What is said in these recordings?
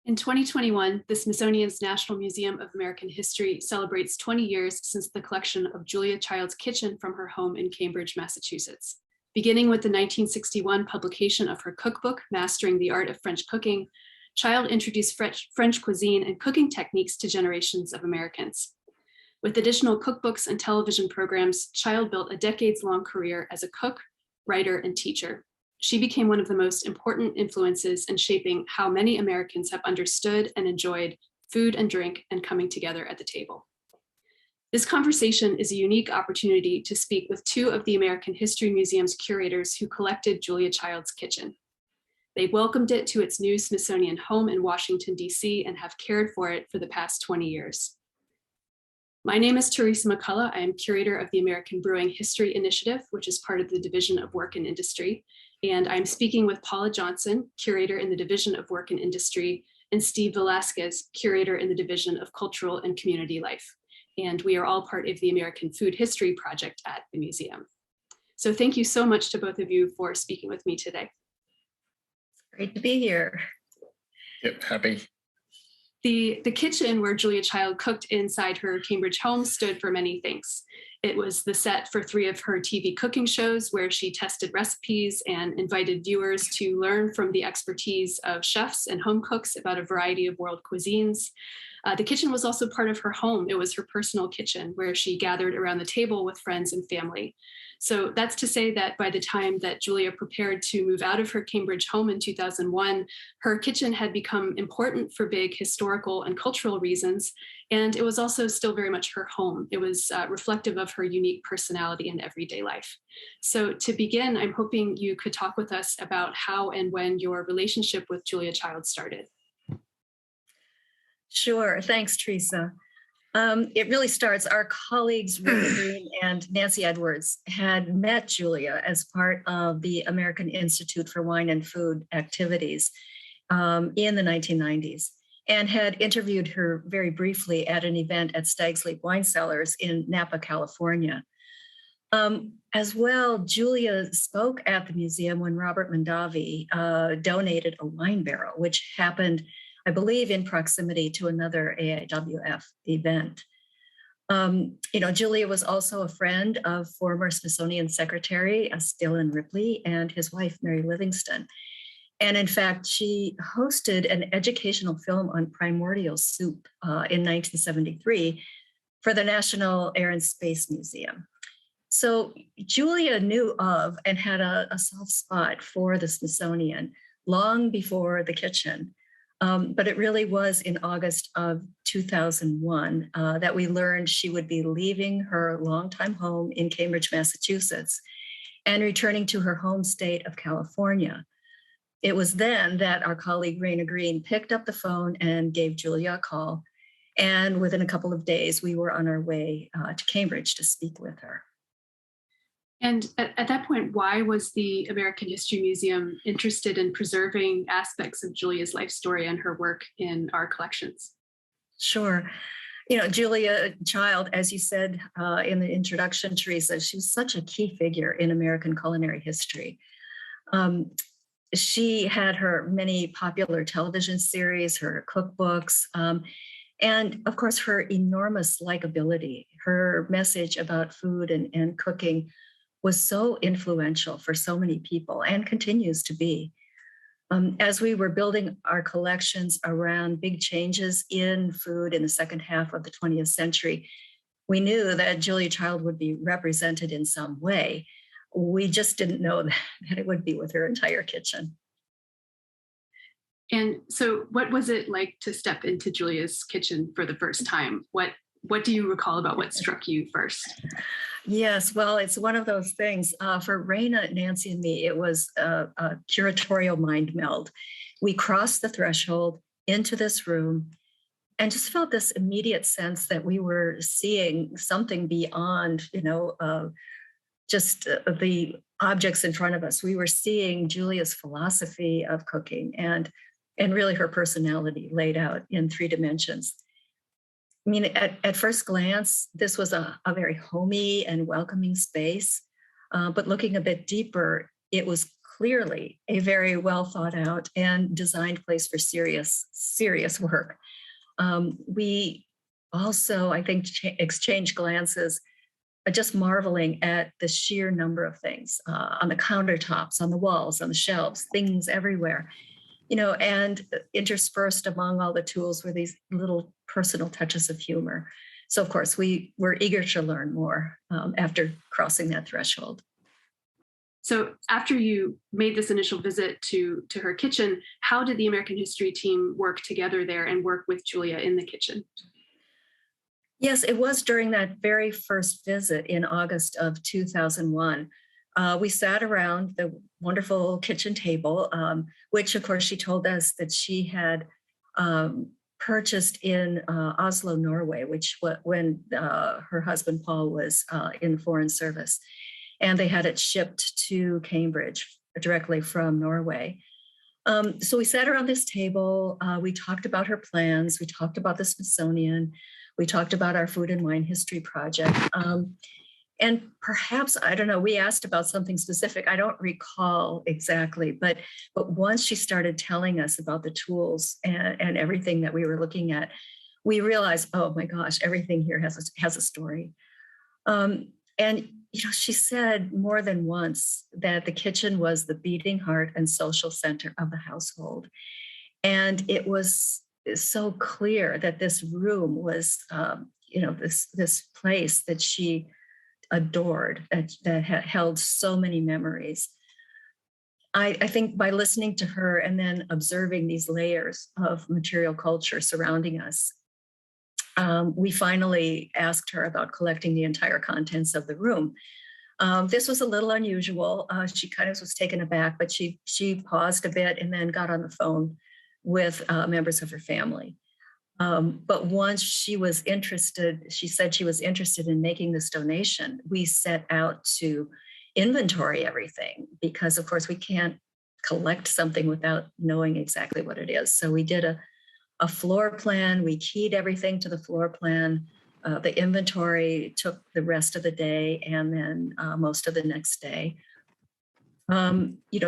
In 2021, the Smithsonian's National Museum of American History celebrates 20 years since the collection of Julia Child's kitchen from her home in Cambridge, Massachusetts. Beginning with the 1961 publication of her cookbook, Mastering the Art of French Cooking, Child introduced French cuisine and cooking techniques to generations of Americans. With additional cookbooks and television programs, Child built a decades-long career as a cook, writer, and teacher. She became one of the most important influences in shaping how many Americans have understood and enjoyed food and drink and coming together at the table. This conversation is a unique opportunity to speak with two of the American History Museum's curators who collected Julia Child's kitchen. They welcomed it to its new Smithsonian home in Washington, D.C., and have cared for it for the past 20 years. My name is Theresa McCulla. I am curator of the American Brewing History Initiative, which is part of the Division of Work and Industry. And I'm speaking with Paula Johnson, curator in the Division of Work and Industry, and Steve Velasquez, curator in the Division of Cultural and Community Life. And we are all part of the American Food History Project at the museum. So thank you so much to both of you for speaking with me today. Great to be here. Yep, happy. The kitchen where Julia Child cooked inside her Cambridge home stood for many things. It was the set for 3 of her TV cooking shows where she tested recipes and invited viewers to learn from the expertise of chefs and home cooks about a variety of world cuisines. The kitchen was also part of her home. It was her personal kitchen where she gathered around the table with friends and family. So that's to say that by the time that Julia prepared to move out of her Cambridge home in 2001, her kitchen had become important for big historical and cultural reasons. And it was also still very much her home. It was reflective of her unique personality and everyday life. So to begin, I'm hoping you could talk with us about how and when your relationship with Julia Child started. Sure. Thanks, Teresa. It really starts, our colleagues, Rita Green and Nancy Edwards, had met Julia as part of the American Institute for Wine and Food activities in the 1990s and had interviewed her very briefly at an event at Stag's Leap Wine Cellars in Napa, California. As well, Julia spoke at the museum when Robert Mondavi donated a wine barrel, which happened, I believe, in proximity to another AIWF event. Julia was also a friend of former Smithsonian Secretary Dillon Ripley and his wife, Mary Livingston. And in fact, she hosted an educational film on primordial soup in 1973 for the National Air and Space Museum. So Julia knew of and had a soft spot for the Smithsonian long before the kitchen. But it really was in August of 2001 that we learned she would be leaving her longtime home in Cambridge, Massachusetts, and returning to her home state of California. It was then that our colleague Raina Green picked up the phone and gave Julia a call. And within a couple of days, we were on our way to Cambridge to speak with her. And at that point, why was the American History Museum interested in preserving aspects of Julia's life story and her work in our collections? Sure. Julia Child, as you said in the introduction, Teresa, she was such a key figure in American culinary history. She had her many popular television series, her cookbooks, and of course, her enormous likability. Her message about food and cooking was so influential for so many people and continues to be. As we were building our collections around big changes in food in the second half of the 20th century, we knew that Julia Child would be represented in some way. We just didn't know that it would be with her entire kitchen. And so what was it like to step into Julia's kitchen for the first time? What do you recall about what struck you first? Yes, well, it's one of those things. For Raina, Nancy, and me, it was a curatorial mind meld. We crossed the threshold into this room and just felt this immediate sense that we were seeing something beyond, just the objects in front of us. We were seeing Julia's philosophy of cooking and really her personality laid out in 3 dimensions. I mean, at first glance, this was a very homey and welcoming space. But looking a bit deeper, it was clearly a very well thought out and designed place for serious work. We also, I think, exchanged glances, just marveling at the sheer number of things on the countertops, on the walls, on the shelves, things everywhere, and interspersed among all the tools were these little personal touches of humor. So, of course, we were eager to learn more after crossing that threshold. So after you made this initial visit to her kitchen, how did the American History team work together there and work with Julia in the kitchen? Yes, it was during that very first visit in August of 2001. We sat around the wonderful kitchen table, which, of course, she told us that she had purchased in Oslo, Norway, when her husband Paul was in the Foreign Service, and they had it shipped to Cambridge directly from Norway. So we sat around this table. We talked about her plans. We talked about the Smithsonian. We talked about our food and wine history project. And perhaps, I don't know, we asked about something specific. I don't recall exactly, but once she started telling us about the tools and everything that we were looking at, we realized, oh my gosh, everything here has a story. And she said more than once that the kitchen was the beating heart and social center of the household. And it was so clear that this room was, this place that she adored, that held so many memories. I think by listening to her and then observing these layers of material culture surrounding us, we finally asked her about collecting the entire contents of the room. This was a little unusual. She kind of was taken aback, but she paused a bit and then got on the phone with members of her family. But once she was interested, she said she was interested in making this donation. We set out to inventory everything because, of course, we can't collect something without knowing exactly what it is. So we did a floor plan. We keyed everything to the floor plan. The inventory took the rest of the day and then most of the next day.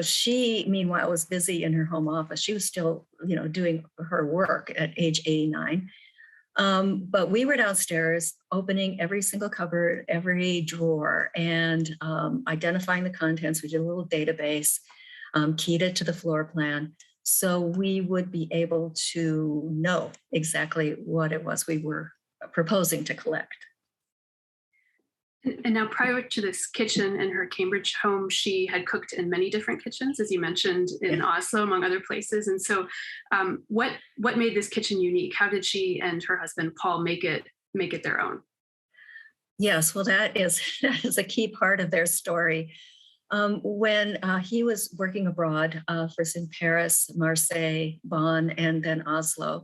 She, meanwhile, was busy in her home office. She was still, doing her work at age 89. But we were downstairs opening every single cupboard, every drawer, and identifying the contents. We did a little database, keyed it to the floor plan. So we would be able to know exactly what it was we were proposing to collect. And now, prior to this kitchen in her Cambridge home, she had cooked in many different kitchens, as you mentioned, in Oslo, among other places. And so, what made this kitchen unique? How did she and her husband Paul make it their own? Yes, well, that is a key part of their story. When he was working abroad, first in Paris, Marseille, Bonn, and then Oslo,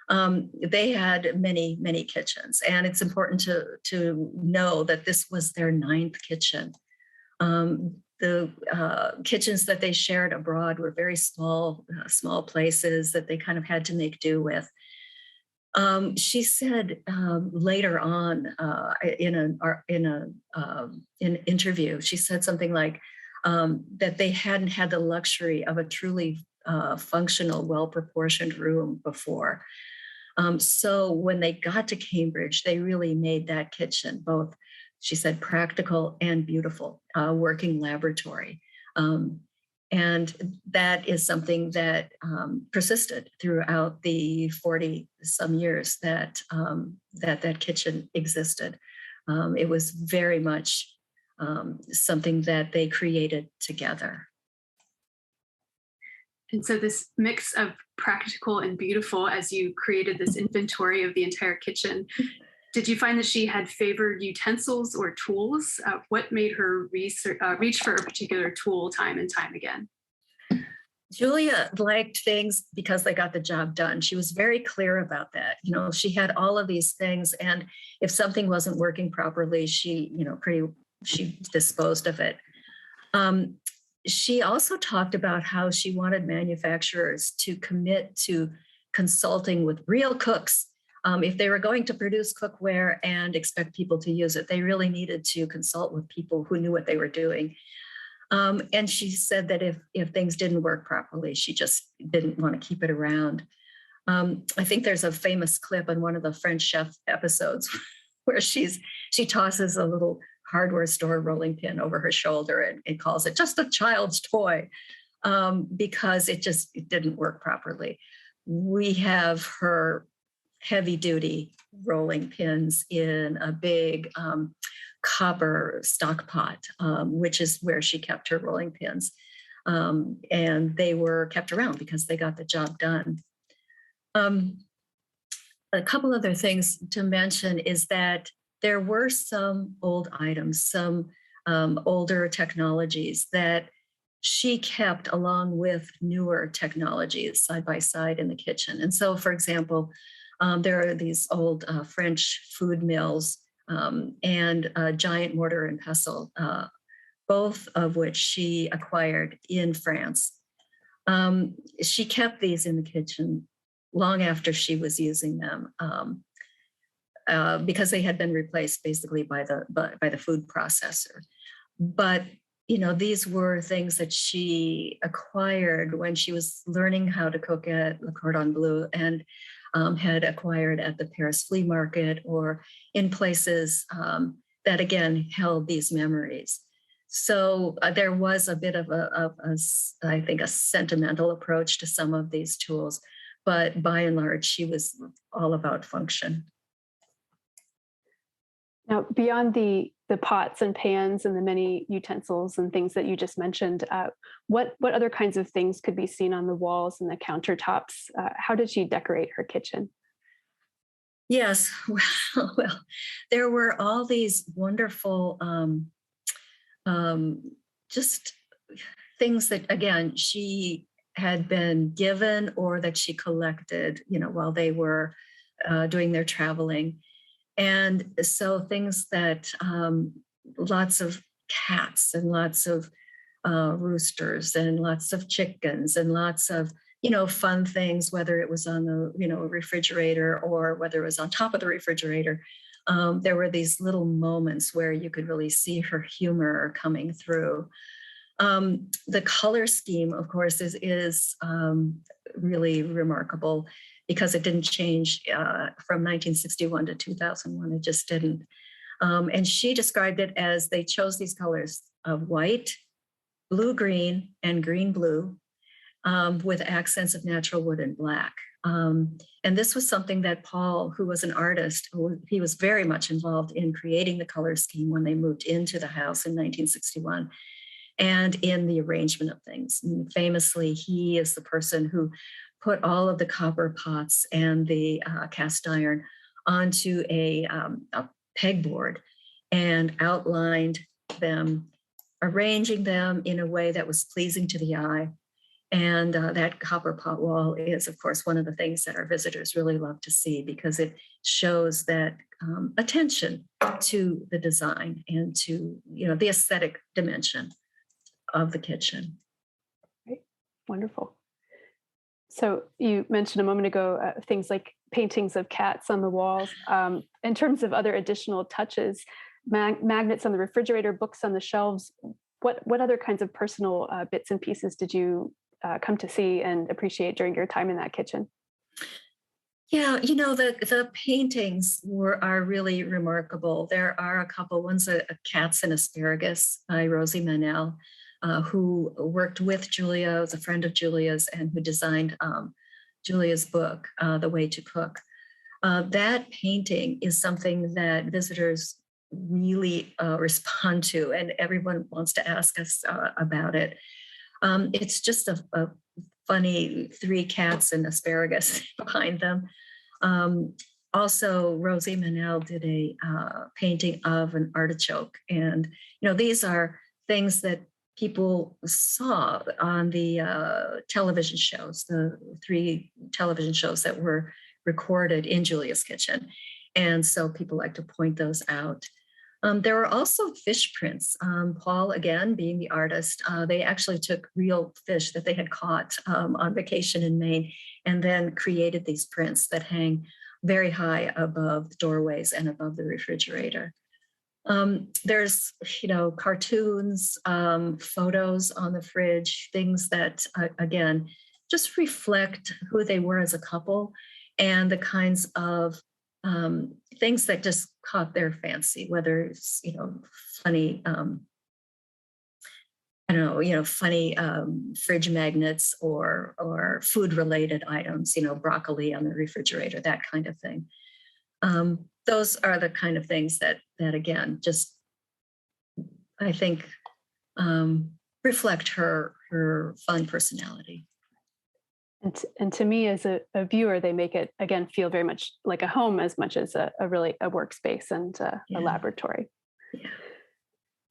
they had many, many kitchens. And it's important to know that this was their 9th kitchen. The kitchens that they shared abroad were very small places that they kind of had to make do with. She said later on in an interview, she said something like that they hadn't had the luxury of a truly functional, well-proportioned room before. So when they got to Cambridge, they really made that kitchen both, she said, practical and beautiful, working laboratory. And that is something that persisted throughout the 40 some years that that kitchen existed. It was very much something that they created together. And so this mix of practical and beautiful, as you created this inventory of the entire kitchen, did you find that she had favored utensils or tools? What made her reach for a particular tool time and time again? Julia liked things because they got the job done. She was very clear about that. She had all of these things, and if something wasn't working properly, she disposed of it. She also talked about how she wanted manufacturers to commit to consulting with real cooks. If they were going to produce cookware and expect people to use it, they really needed to consult with people who knew what they were doing. And she said that if things didn't work properly, she just didn't want to keep it around. I think there's a famous clip on one of the French Chef episodes where she tosses a little hardware store rolling pin over her shoulder and calls it just a child's toy, because it didn't work properly. We have her heavy duty rolling pins in a big copper stock pot, which is where she kept her rolling pins. And they were kept around because they got the job done. A couple other things to mention is that there were some old items, some older technologies that she kept along with newer technologies side by side in the kitchen. And so, for example, there are these old French food mills and a giant mortar and pestle, both of which she acquired in France. She kept these in the kitchen long after she was using them, because they had been replaced basically by the food processor. But these were things that she acquired when she was learning how to cook at Le Cordon Bleu, and had acquired at the Paris flea market or in places that again held these memories. So there was a bit of I think a sentimental approach to some of these tools, but by and large, she was all about function. Now, beyond the pots and pans and the many utensils and things that you just mentioned, what other kinds of things could be seen on the walls and the countertops? How did she decorate her kitchen? Yes, well, there were all these wonderful, just things that, again, she had been given or that she collected, while they were doing their traveling. And so things that lots of cats and lots of roosters and lots of chickens and lots of, fun things, whether it was on the, refrigerator or whether it was on top of the refrigerator. There were these little moments where you could really see her humor coming through. The color scheme, of course, is really remarkable because it didn't change from 1961 to 2001. It just didn't. And she described it as they chose these colors of white, blue-green, and green-blue with accents of natural wood and black. And this was something that Paul, who was an artist, he was very much involved in creating the color scheme when they moved into the house in 1961 and in the arrangement of things. And famously, he is the person who put all of the copper pots and the cast iron onto a pegboard and outlined them, arranging them in a way that was pleasing to the eye. And that copper pot wall is, of course, one of the things that our visitors really love to see because it shows that attention to the design and to, the aesthetic dimension of the kitchen. Right. Wonderful. So you mentioned a moment ago things like paintings of cats on the walls. In terms of other additional touches, magnets on the refrigerator, books on the shelves, what other kinds of personal bits and pieces did you come to see and appreciate during your time in that kitchen? Yeah, the paintings are really remarkable. There are a couple. One's a Cats and Asparagus by Rosie Manel, who worked with Julia, was a friend of Julia's, and who designed Julia's book, The Way to Cook. That painting is something that visitors really respond to, and everyone wants to ask us about it. It's just a funny 3 cats and asparagus behind them. Also, Rosie Manel did a painting of an artichoke. And, these are things that people saw on the television shows, the 3 television shows that were recorded in Julia's kitchen. And so people like to point those out. There were also fish prints. Paul, again, being the artist, they actually took real fish that they had caught on vacation in Maine and then created these prints that hang very high above the doorways and above the refrigerator. There's, cartoons, photos on the fridge, things that, again, just reflect who they were as a couple and the kinds of things that just caught their fancy, whether it's, funny, I don't know, funny fridge magnets or food related items, broccoli on the refrigerator, that kind of thing. Those are the kind of things that again, just I think reflect her fun personality. And to me, as a viewer, they make it again feel very much like a home as much as a workspace and a laboratory. Yeah.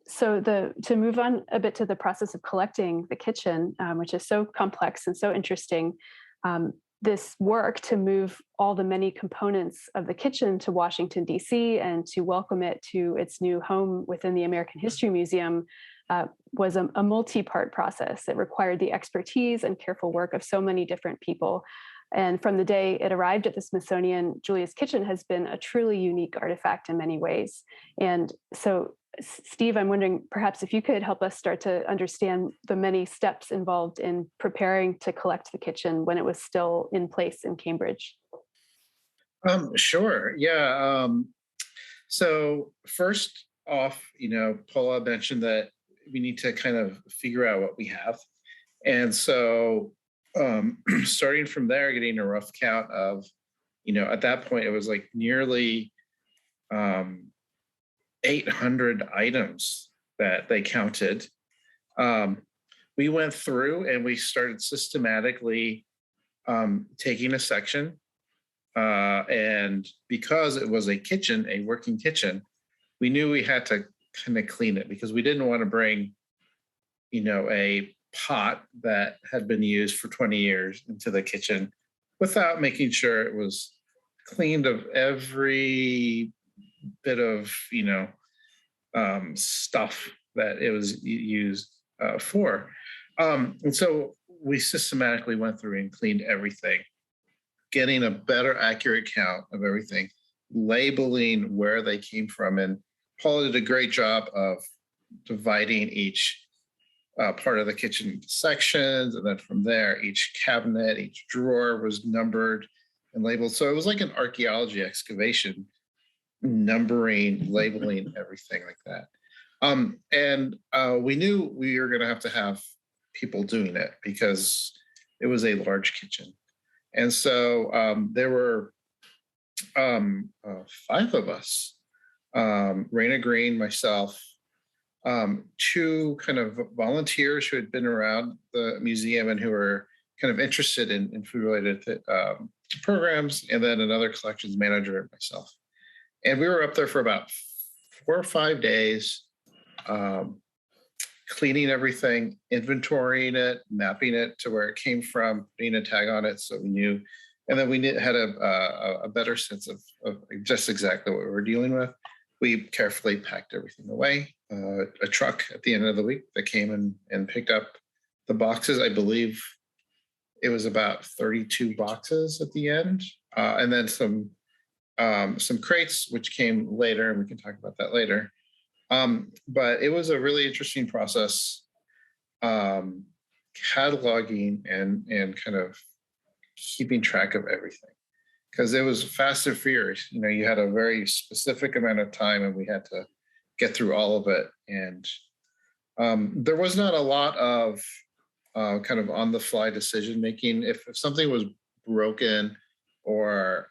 So to move on a bit to the process of collecting the kitchen, which is so complex and so interesting, this work to move all the many components of the kitchen to Washington, D.C., and to welcome it to its new home within the American History Museum was a multi-part process. It required the expertise and careful work of so many different people. And from the day it arrived at the Smithsonian, Julia's kitchen has been a truly unique artifact in many ways. And so, Steve, I'm wondering perhaps if you could help us start to understand the many steps involved in preparing to collect the kitchen when it was still in place in Cambridge. Sure. Yeah. So first off, Paula mentioned that we need to kind of figure out what we have. And so starting from there, getting a rough count of, at that point, it was like nearly 800 items that they counted. We went through and we started systematically taking a section. And because it was a kitchen, a working kitchen, we knew we had to kind of clean it because we didn't want to bring, a pot that had been used for 20 years into the kitchen without making sure it was cleaned of every bit of, stuff that it was used for. And so we systematically went through and cleaned everything, getting a better accurate count of everything, labeling where they came from. And Paula did a great job of dividing each part of the kitchen sections. And then from there, each cabinet, each drawer was numbered and labeled. So it was like an archaeology excavation, numbering, labeling, everything like that. And we knew we were going to have people doing it because it was a large kitchen. And so there were 5 of us, Raina Green, myself, 2 kind of volunteers who had been around the museum and who were kind of interested in food-related programs, and then another collections manager and myself. And we were up there for about 4 or 5 days, cleaning everything, inventorying it, mapping it to where it came from, putting a tag on it so we knew. And then we had a better sense of just exactly what we were dealing with. We carefully packed everything away. A truck at the end of the week that came and picked up the boxes. I believe it was about 32 boxes at the end. And then some crates, which came later, and we can talk about that later. But it was a really interesting process, cataloging and kind of keeping track of everything, because it was fast and furious. You had a very specific amount of time, and we had to get through all of it. And there was not a lot of kind of on the fly decision making. If something was broken or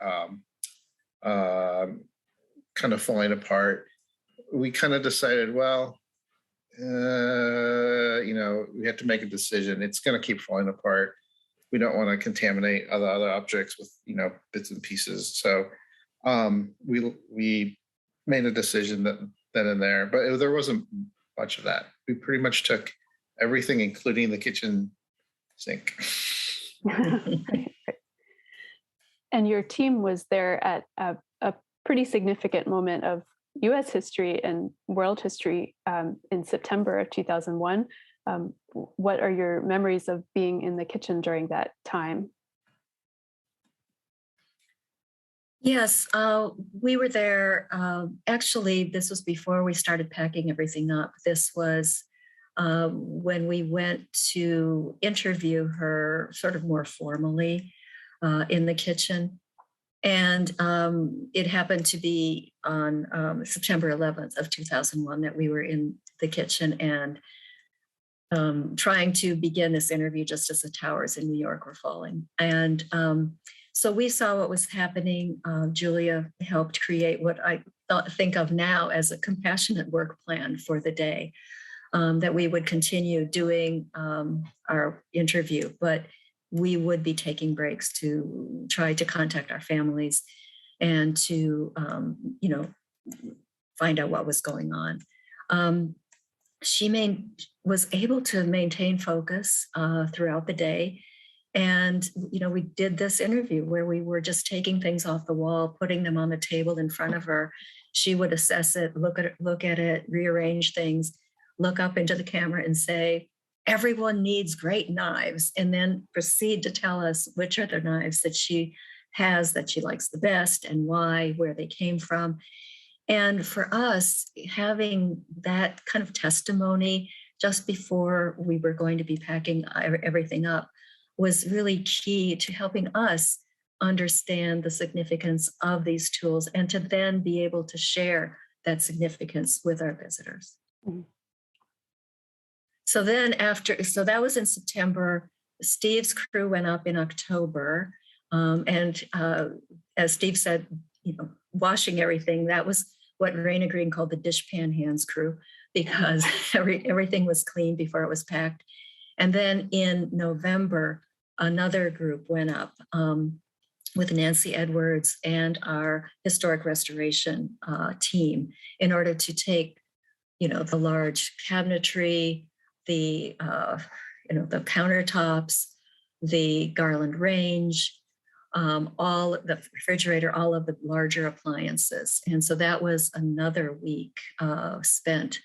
kind of falling apart, we kind of decided, well, we have to make a decision. It's going to keep falling apart. We don't want to contaminate other objects with, bits and pieces. So we made a decision then and there, but there wasn't much of that. We pretty much took everything, including the kitchen sink. And your team was there at a pretty significant moment of U.S. history and world history in September of 2001. What are your memories of being in the kitchen during that time? Yes, we were there. Actually, this was before we started packing everything up. This was when we went to interview her sort of more formally in the kitchen. And it happened to be on September 11th of 2001 that we were in the kitchen and trying to begin this interview just as the towers in New York were falling. And so we saw what was happening. Julia helped create what I think of now as a compassionate work plan for the day, that we would continue doing our interview, but we would be taking breaks to try to contact our families and to, find out what was going on. She was able to maintain focus throughout the day. And, we did this interview where we were just taking things off the wall, putting them on the table in front of her. She would assess it, look at it, rearrange things, look up into the camera and say, everyone needs great knives, and then proceed to tell us which are the knives that she has that she likes the best and why, where they came from. And for us, having that kind of testimony just before we were going to be packing everything up was really key to helping us understand the significance of these tools and to then be able to share that significance with our visitors. Mm-hmm. So then so that was in September. Steve's crew went up in October. And as Steve said, washing everything, that was what Raina Green called the dishpan hands crew, because everything was clean before it was packed. And then in November, another group went up with Nancy Edwards and our historic restoration team in order to take, the large cabinetry, the countertops, the garland range, all the refrigerator, all of the larger appliances. And so that was another week spent.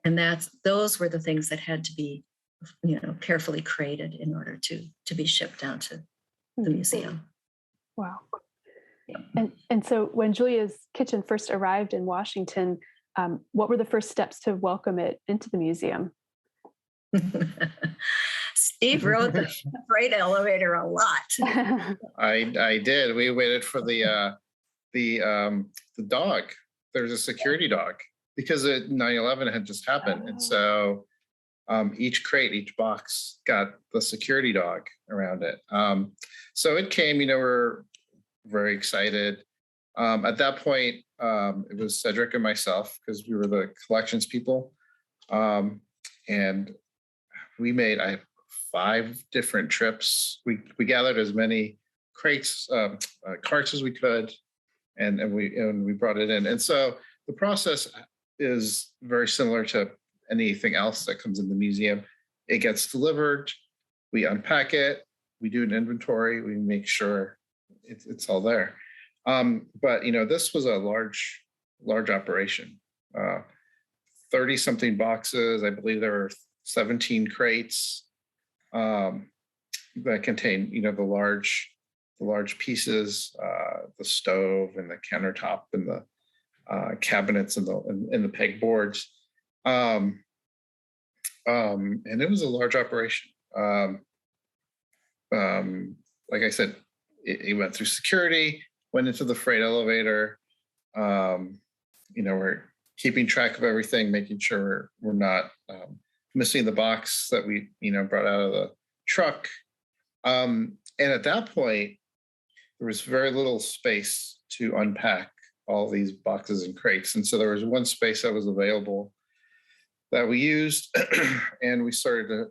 And those were the things that had to be, carefully crated in order to be shipped down to the museum. Wow. Yeah. And so when Julia's kitchen first arrived in Washington, what were the first steps to welcome it into the museum? Steve rode the freight elevator a lot. I did. We waited for the dog. There's a security dog because 9/11 had just happened, and so each crate, each box got the security dog around it. So it came. We're very excited. At that point, it was Cedric and myself because we were the collections people, and we made 5 different trips. We gathered as many crates, carts as we could, and we brought it in. And so the process is very similar to anything else that comes in the museum. It gets delivered, we unpack it, we do an inventory, we make sure it's all there. But this was a large operation. 30 something boxes. I believe there were 17 crates that contain, the large pieces, the stove and the countertop and the cabinets and the pegboards. And it was a large operation. Like I said, it went through security, went into the freight elevator. We're keeping track of everything, making sure we're not missing the box that we, brought out of the truck. And at that point, there was very little space to unpack all these boxes and crates. And so there was one space that was available that we used, and we started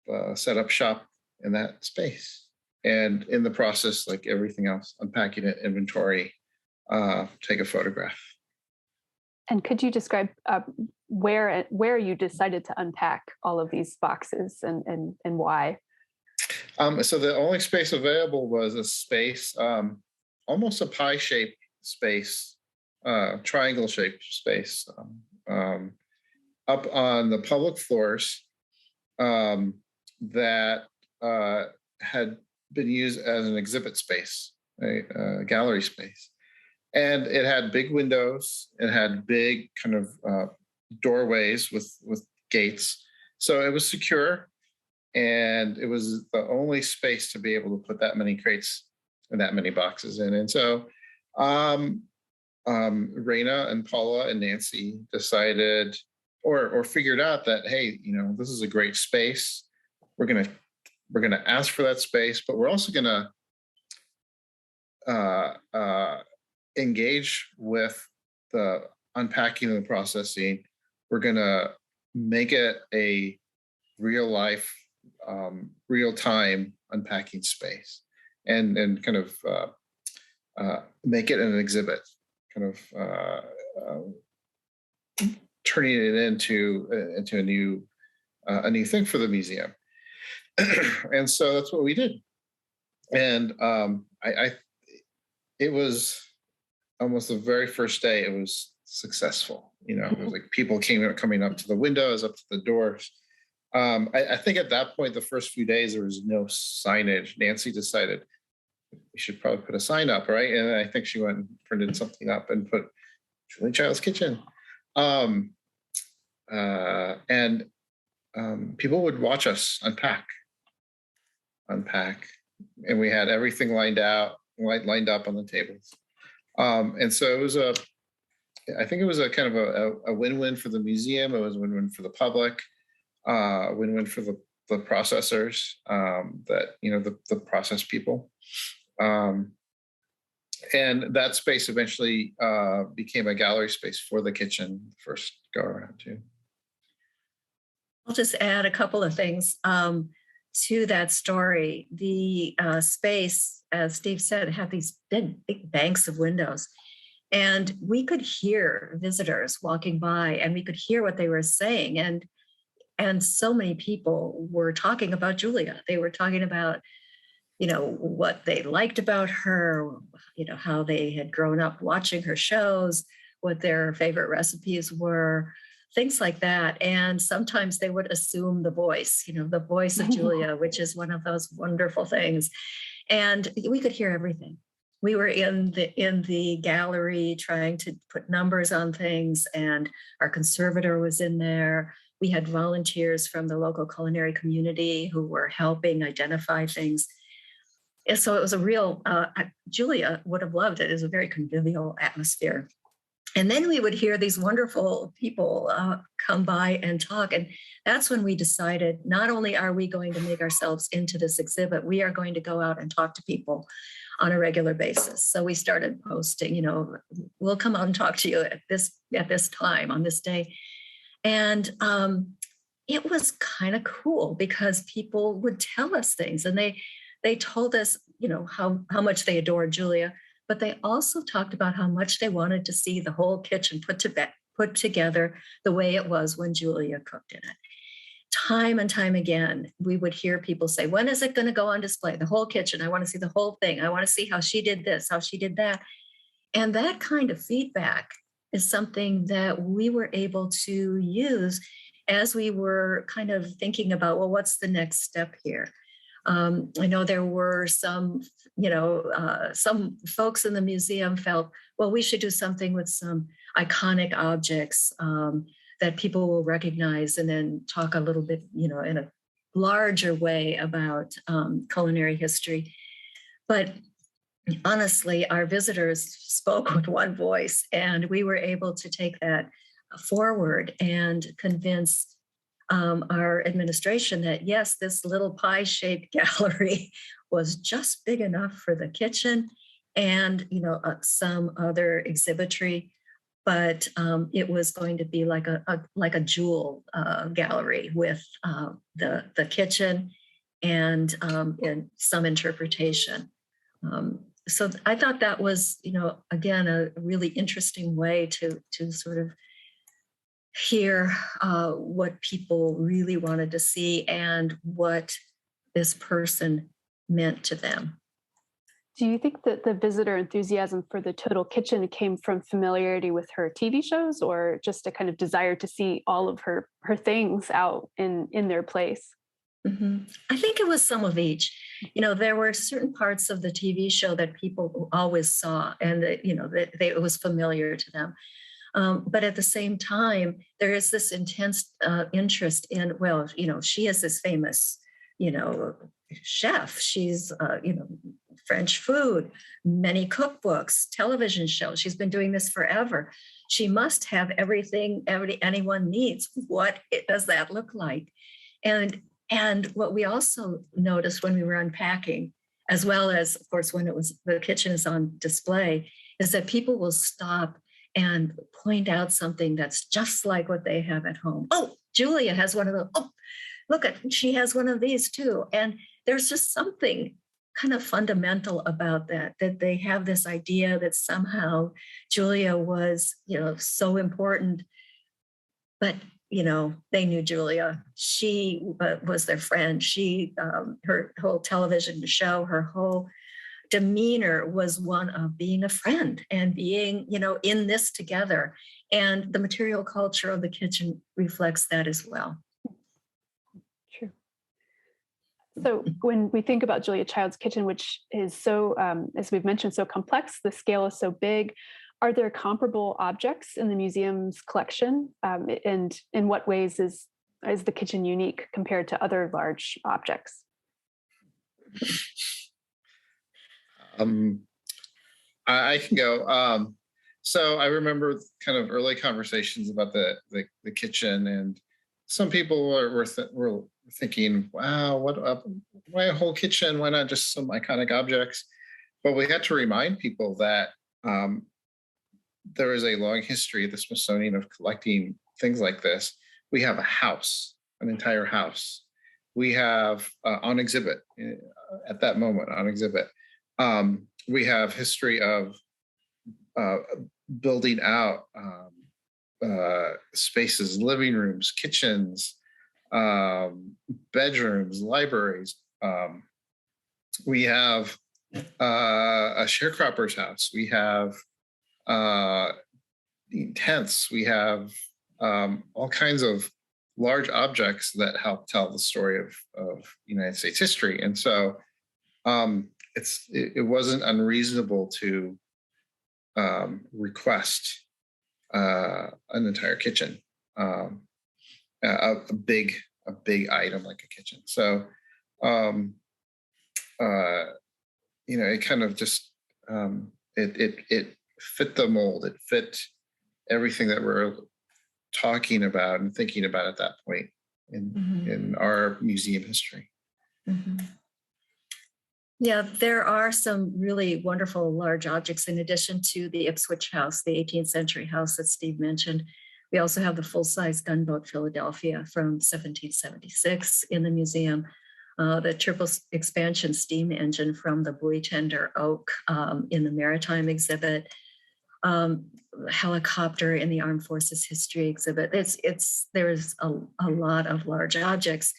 to set up shop in that space. And in the process, like everything else, unpacking it, inventory, take a photograph. And could you describe where you decided to unpack all of these boxes and why? So the only space available was a space, almost a pie-shaped space, triangle-shaped space, up on the public floors that had been used as an exhibit space a gallery space. And it had big windows. It had big kind of doorways with gates. So it was secure. And it was the only space to be able to put that many crates and that many boxes in. And so Raina and Paula and Nancy decided or figured out that, hey, this is a great space. We're gonna ask for that space, but we're also gonna engage with the unpacking and the processing. We're gonna make it a real life, real time unpacking space, and kind of make it an exhibit, kind of turning it into a new thing for the museum. And so that's what we did. And it was almost the very first day it was successful. It was like people coming up to the windows, up to the doors. I think at that point, the first few days, there was no signage. Nancy decided we should probably put a sign up, right? And I think she went and printed something up and put Julia Child's Kitchen. And people would watch us unpack. And we had everything lined up on the tables. And so it was I think it was a kind of a win-win for the museum. It was a win-win for the public, win-win for the processors, the process people. And that space eventually became a gallery space for the kitchen first go around too. I'll just add a couple of things to that story. The space, as Steve said, had these big banks of windows. And we could hear visitors walking by, and we could hear what they were saying. And so many people were talking about Julia. They were talking about, what they liked about her, how they had grown up watching her shows, what their favorite recipes were, things like that. And sometimes they would assume the voice of Julia, which is one of those wonderful things. And we could hear everything. We were in the gallery trying to put numbers on things, and our conservator was in there. We had volunteers from the local culinary community who were helping identify things. And so it was a real, Julia would have loved it. It was a very convivial atmosphere. And then we would hear these wonderful people come by and talk. And that's when we decided, not only are we going to make ourselves into this exhibit, we are going to go out and talk to people on a regular basis. So we started posting, we'll come out and talk to you at this time on this day. And it was kind of cool because people would tell us things, and they told us, how much they adored Julia, but they also talked about how much they wanted to see the whole kitchen put together the way it was when Julia cooked in it. Time and time again, we would hear people say, when is it going to go on display? The whole kitchen. I want to see the whole thing. I want to see how she did this, how she did that. And that kind of feedback is something that we were able to use as we were kind of thinking about, well, what's the next step here? I know there were some folks in the museum felt, well, we should do something with some iconic objects that people will recognize, and then talk a little bit, in a larger way about culinary history. But honestly, our visitors spoke with one voice, and we were able to take that forward and convince our administration that, yes, this little pie-shaped gallery was just big enough for the kitchen and, some other exhibitry, but it was going to be like a jewel gallery with the kitchen and some interpretation. So I thought that was, again, a really interesting way to sort of hear what people really wanted to see and what this person meant to them. Do you think that the visitor enthusiasm for the total kitchen came from familiarity with her TV shows, or just a kind of desire to see all of her things out in their place? I think it was some of each. There were certain parts of the TV show that people always saw, and that it was familiar to them. But at the same time, there is this intense interest in, well, she is this famous, chef. She's, French food, many cookbooks, television shows. She's been doing this forever. She must have everything anyone needs. What does that look like? And what we also noticed when we were unpacking, as well as, of course, when the kitchen is on display, is that people will stop and point out something that's just like what they have at home. Oh, Julia has one of those. Oh, look she has one of these too. And there's just something kind of fundamental about that they have this idea that somehow Julia was, so important. But, they knew Julia. She was their friend. Her whole television show, her whole demeanor was one of being a friend and being, in this together. And the material culture of the kitchen reflects that as well. True. So when we think about Julia Child's kitchen, which is so, as we've mentioned, so complex, the scale is so big, are there comparable objects in the museum's collection? And in what ways is the kitchen unique compared to other large objects? I can go. So I remember kind of early conversations about the kitchen, and some people were thinking, "Wow, why a whole kitchen? Why not just some iconic objects?" But we had to remind people that there is a long history at the Smithsonian of collecting things like this. We have a house, an entire house. We have on exhibit at that moment on exhibit. We have history of building out spaces, living rooms, kitchens, bedrooms, libraries. We have a sharecropper's house. We have tents. We have all kinds of large objects that help tell the story of United States history. And so it wasn't unreasonable to request an entire kitchen, a big item like a kitchen. So it kind of just it fit the mold. It fit everything that we're talking about and thinking about at that point in our museum history. Mm-hmm. Yeah, there are some really wonderful large objects in addition to the Ipswich house, the 18th century house that Steve mentioned. We also have the full-size gunboat Philadelphia from 1776 in the museum, the triple expansion steam engine from the buoy tender Oak in the maritime exhibit, helicopter in the Armed Forces History exhibit. There's a lot of large objects.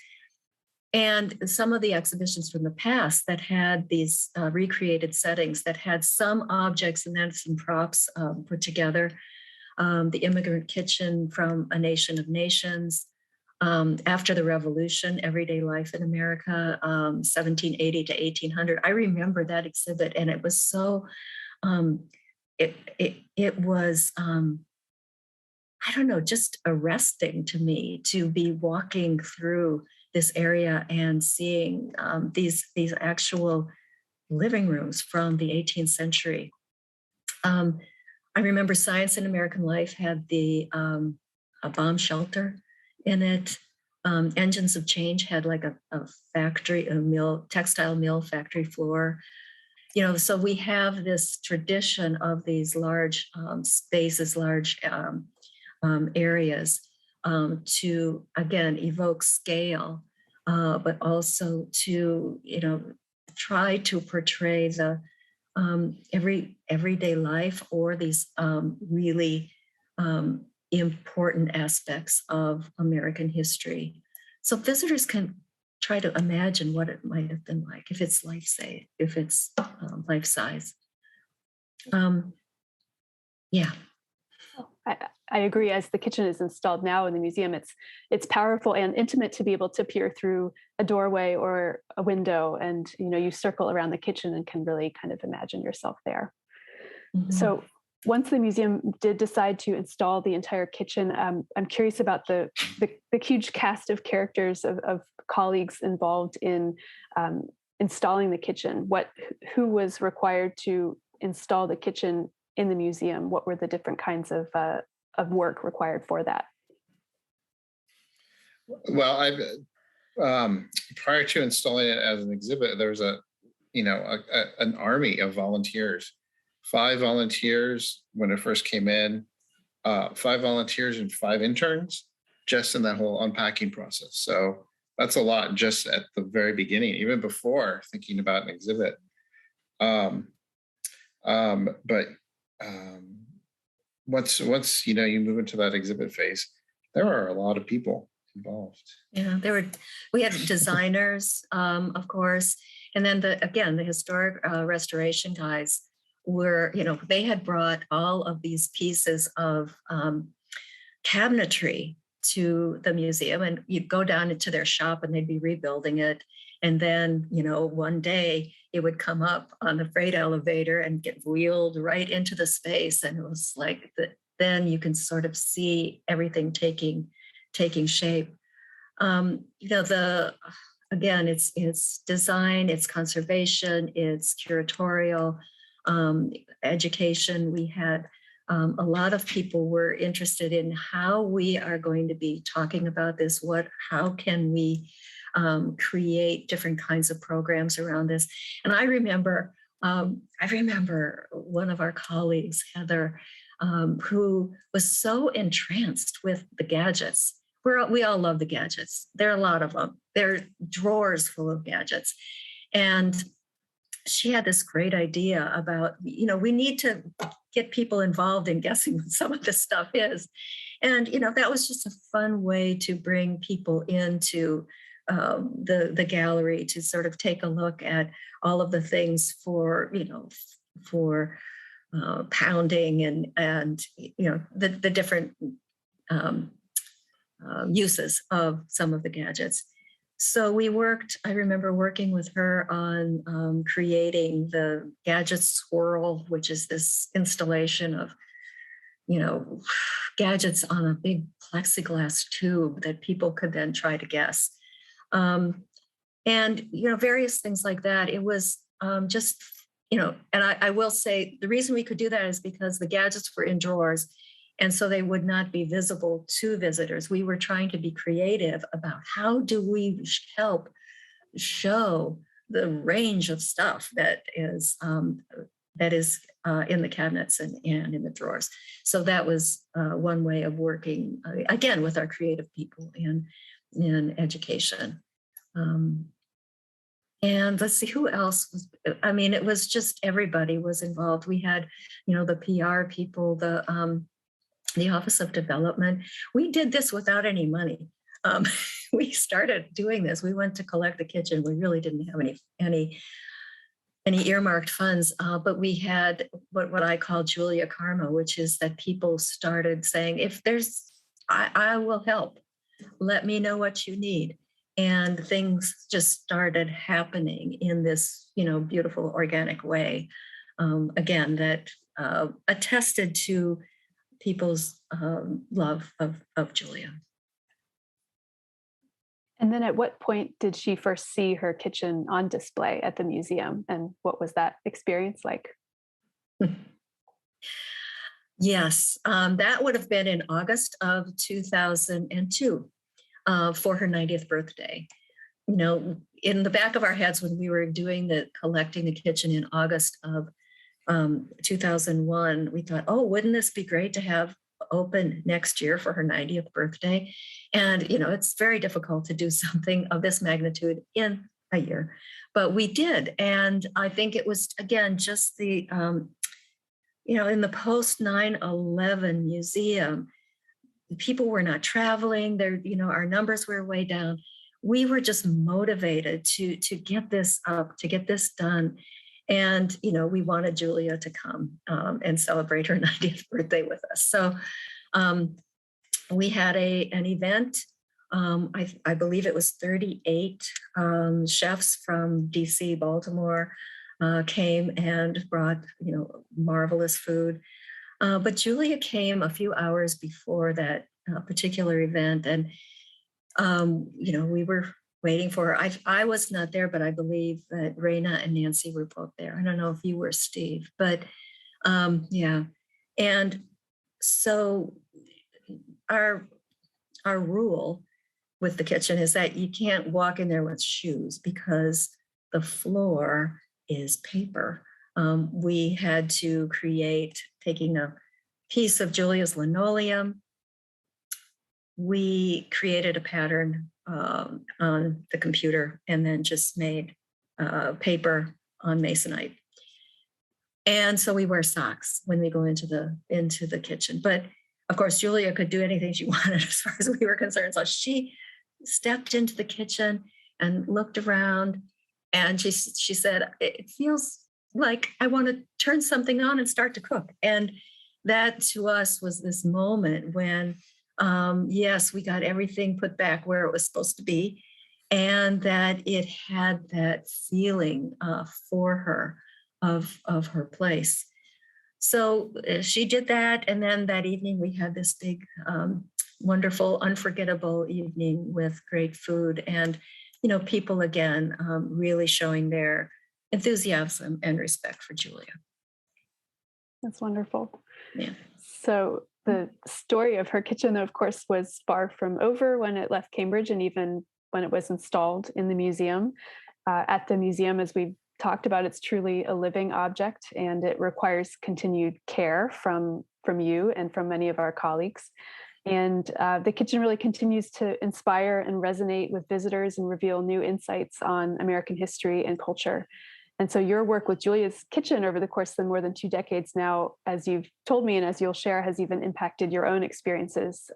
And some of the exhibitions from the past that had these recreated settings that had some objects and then some props put together. The immigrant kitchen from A Nation of Nations, after the Revolution, Everyday Life in America, 1780 to 1800. I remember that exhibit, and it was so, it was, I don't know, just arresting to me to be walking through this area and seeing these actual living rooms from the 18th century. I remember Science and American Life had a bomb shelter in it. Engines of Change had like a factory, a mill, textile mill factory floor. So we have this tradition of these large spaces, large areas to, again, evoke scale, but also to, try to portray the everyday life or these really important aspects of American history. So visitors can try to imagine what it might have been like if it's life size. Yeah. I agree. As the kitchen is installed now in the museum, it's powerful and intimate to be able to peer through a doorway or a window, and you circle around the kitchen and can really kind of imagine yourself there. Mhm. So once the museum did decide to install the entire kitchen, I'm curious about the huge cast of characters of colleagues involved in installing the kitchen. Who was required to install the kitchen in the museum? What were the different kinds of work required for that? Well, I've prior to installing it as an exhibit, there was an army of volunteers. 5 volunteers when it first came in, 5 volunteers and 5 interns just in that whole unpacking process. So that's a lot just at the very beginning, even before thinking about an exhibit. But once you move into that exhibit phase, there are a lot of people involved. Yeah, we had designers, of course, and then the historic restoration guys were, they had brought all of these pieces of cabinetry to the museum, and you'd go down into their shop and they'd be rebuilding it. And then, one day it would come up on the freight elevator and get wheeled right into the space. And it was like then you can sort of see everything taking shape. Again, it's design, it's conservation, it's curatorial, education. We had a lot of people were interested in how we are going to be talking about this. How can we create different kinds of programs around this? And I remember one of our colleagues, Heather, who was so entranced with the gadgets. We all love the gadgets. There are a lot of them. There are drawers full of gadgets. And she had this great idea about, we need to get people involved in guessing what some of this stuff is. And, that was just a fun way to bring people into the gallery to sort of take a look at all of the things for pounding and the different uses of some of the gadgets. So I remember working with her on creating the gadget swirl, which is this installation of, gadgets on a big plexiglass tube that people could then try to guess. And, various things like that. It was just, and I will say the reason we could do that is because the gadgets were in drawers. And so they would not be visible to visitors. We were trying to be creative about how do we help show the range of stuff that is in the cabinets and in the drawers. So that was one way of working, again, with our creative people in education. And let's see who else was, it was just everybody was involved. We had, the PR people, the Office of Development. We did this without any money. We started doing this. We went to collect the kitchen. We really didn't have any earmarked funds, but we had what I call Julia Karma, which is that people started saying, if I will help. Let me know what you need. And things just started happening in this, beautiful organic way. Again, that attested to people's love of Julia. And then at what point did she first see her kitchen on display at the museum? And what was that experience like? Yes, that would have been in August of 2002 for her 90th birthday. In the back of our heads when we were collecting the kitchen in August of 2001, we thought, wouldn't this be great to have open next year for her 90th birthday? And, it's very difficult to do something of this magnitude in a year, but we did. And I think it was, again, just the, in the post 9/11 museum, people were not traveling there, our numbers were way down. We were just motivated to get this up, to get this done. And, we wanted Julia to come and celebrate her 90th birthday with us. So We had an event. I believe it was 38 chefs from DC, Baltimore, came and brought, marvelous food. But Julia came a few hours before that particular event, and we were waiting for her. I was not there, but I believe that Raina and Nancy were both there. I don't know if you were, Steve, but yeah. And so our rule with the kitchen is that you can't walk in there with shoes because the floor is paper. We had to create, taking a piece of Julia's linoleum, we created a pattern on the computer and then just made paper on masonite. And so we wear socks when we go into the kitchen. But of course, Julia could do anything she wanted as far as we were concerned. So she stepped into the kitchen and looked around, and she said, "It feels like I want to turn something on and start to cook." And that to us was this moment when, yes, we got everything put back where it was supposed to be, and that it had that feeling for her of her place. So she did that. And then that evening we had this big, wonderful, unforgettable evening with great food and, people again, really showing their enthusiasm and respect for Julia. That's wonderful. Yeah. So the story of her kitchen, of course, was far from over when it left Cambridge and even when it was installed in the museum. At the museum, as we've talked about, it's truly a living object, and it requires continued care from you and from many of our colleagues. And the kitchen really continues to inspire and resonate with visitors and reveal new insights on American history and culture. And so your work with Julia's Kitchen over the course of more than 2 decades now, as you've told me and as you'll share, has even impacted your own experiences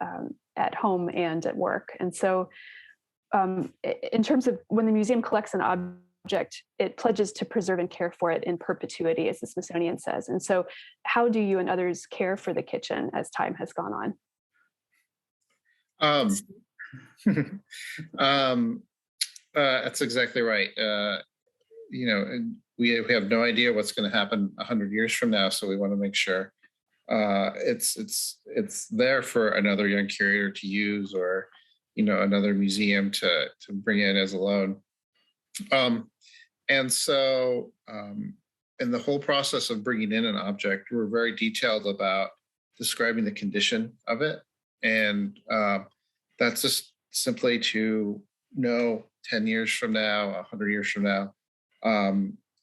at home and at work. And so in terms of when the museum collects an object, it pledges to preserve and care for it in perpetuity, as the Smithsonian says. And so how do you and others care for the kitchen as time has gone on? That's exactly right. We have no idea what's going to happen 100 years from now, so we want to make sure it's there for another young curator to use, or another museum to bring in as a loan. And so in the whole process of bringing in an object, we're very detailed about describing the condition of it, and that's just simply to know 10 years from now, 100 years from now,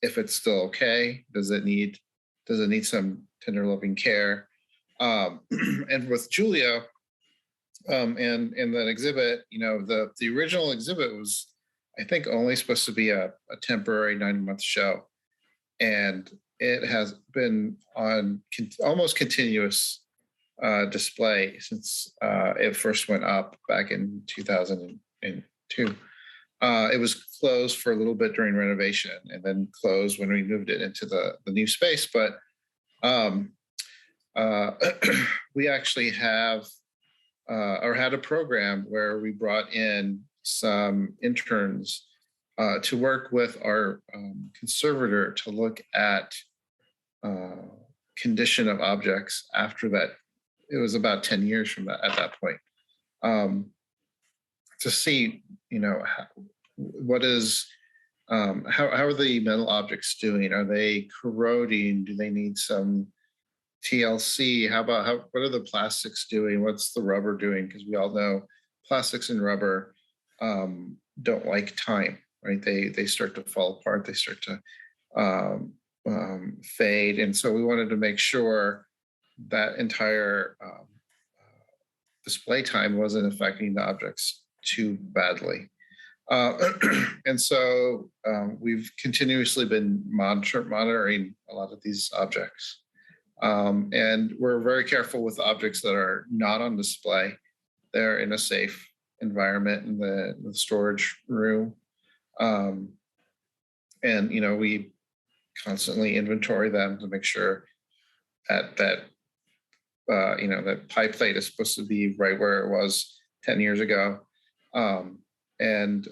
if it's still okay. Does it need some tender loving care? And with Julia, and in that exhibit, the original exhibit was, I think, only supposed to be a temporary 9-month show, and it has been on almost continuous display since it first went up back in 2002. It was closed for a little bit during renovation, and then closed when we moved it into the new space. But we actually have or had a program where we brought in some interns to work with our conservator to look at condition of objects after that. It was about 10 years from that, at that point, to see, what is, how are the metal objects doing? Are they corroding? Do they need some TLC? What are the plastics doing? What's the rubber doing? Because we all know plastics and rubber don't like time, right? They start to fall apart. They start to fade. And so we wanted to make sure that entire display time wasn't affecting the objects too badly. And so we've continuously been monitoring a lot of these objects. And we're very careful with objects that are not on display. They're in a safe environment in the storage room. And, we constantly inventory them to make sure that that pie plate is supposed to be right where it was 10 years ago. And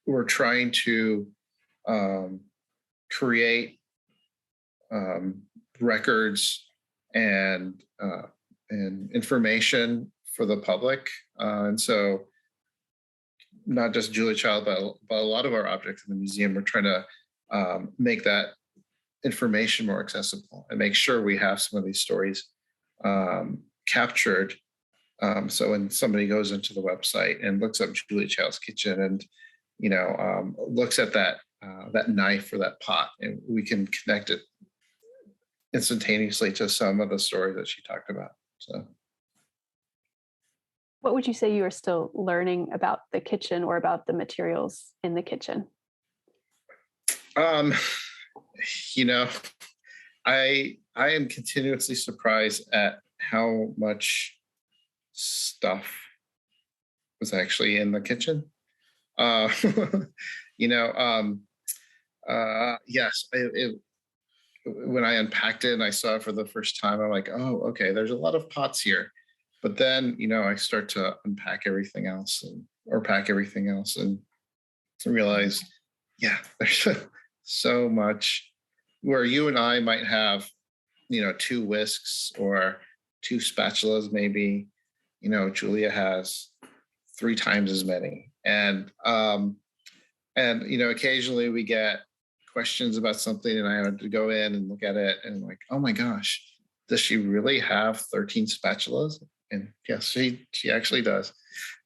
we're trying to create records and information for the public. And so not just Julia Child, but a lot of our objects in the museum, we're trying to make that information more accessible and make sure we have some of these stories captured. So when somebody goes into the website and looks up Julia Child's kitchen and, looks at that knife or that pot, and we can connect it instantaneously to some of the stories that she talked about. So, what would you say you are still learning about the kitchen or about the materials in the kitchen? I am continuously surprised at how much stuff was actually in the kitchen. Yes, when I unpacked it and I saw it for the first time, I'm like, oh, okay, there's a lot of pots here. But then, I start to unpack everything else or pack everything else and realize, yeah, there's so much where you and I might have, 2 whisks or 2 spatulas, maybe, Julia has 3 times as many. And occasionally we get questions about something and I had to go in and look at it and I'm like, oh my gosh, does she really have 13 spatulas? And yes, she actually does.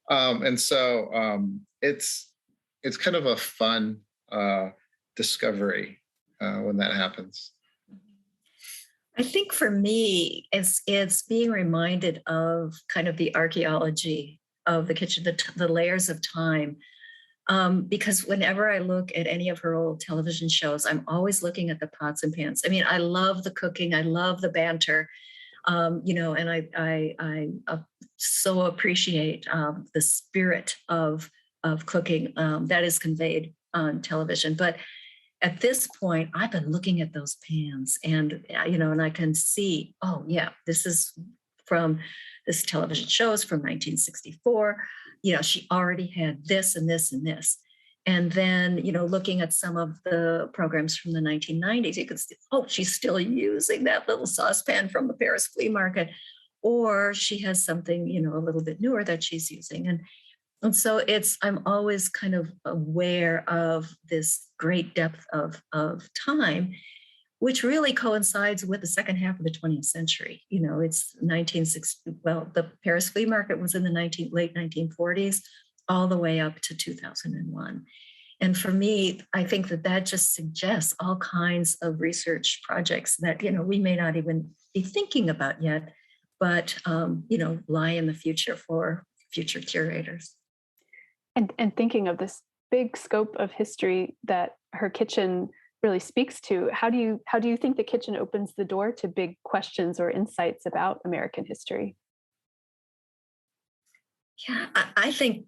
And so it's kind of a fun discovery when that happens. I think for me, it's being reminded of kind of the archaeology of the kitchen, the layers of time. Because whenever I look at any of her old television shows, I'm always looking at the pots and pans. I mean, I love the cooking, I love the banter, and I so appreciate the spirit of cooking that is conveyed on television. But at this point, I've been looking at those pans, and and I can see, oh yeah, this is from this television shows from 1964. She already had this and this and this. And then, looking at some of the programs from the 1990s, you could see, oh, she's still using that little saucepan from the Paris flea market, or she has something, a little bit newer that she's using. And so I'm always kind of aware of this great depth of time, which really coincides with the second half of the 20th century. It's 1960. Well, the Paris flea market was in the late 1940s, all the way up to 2001. And for me, I think that just suggests all kinds of research projects that, we may not even be thinking about yet, but, lie in the future for future curators. And thinking of this big scope of history that her kitchen really speaks to, how do you think the kitchen opens the door to big questions or insights about American history? Yeah, I think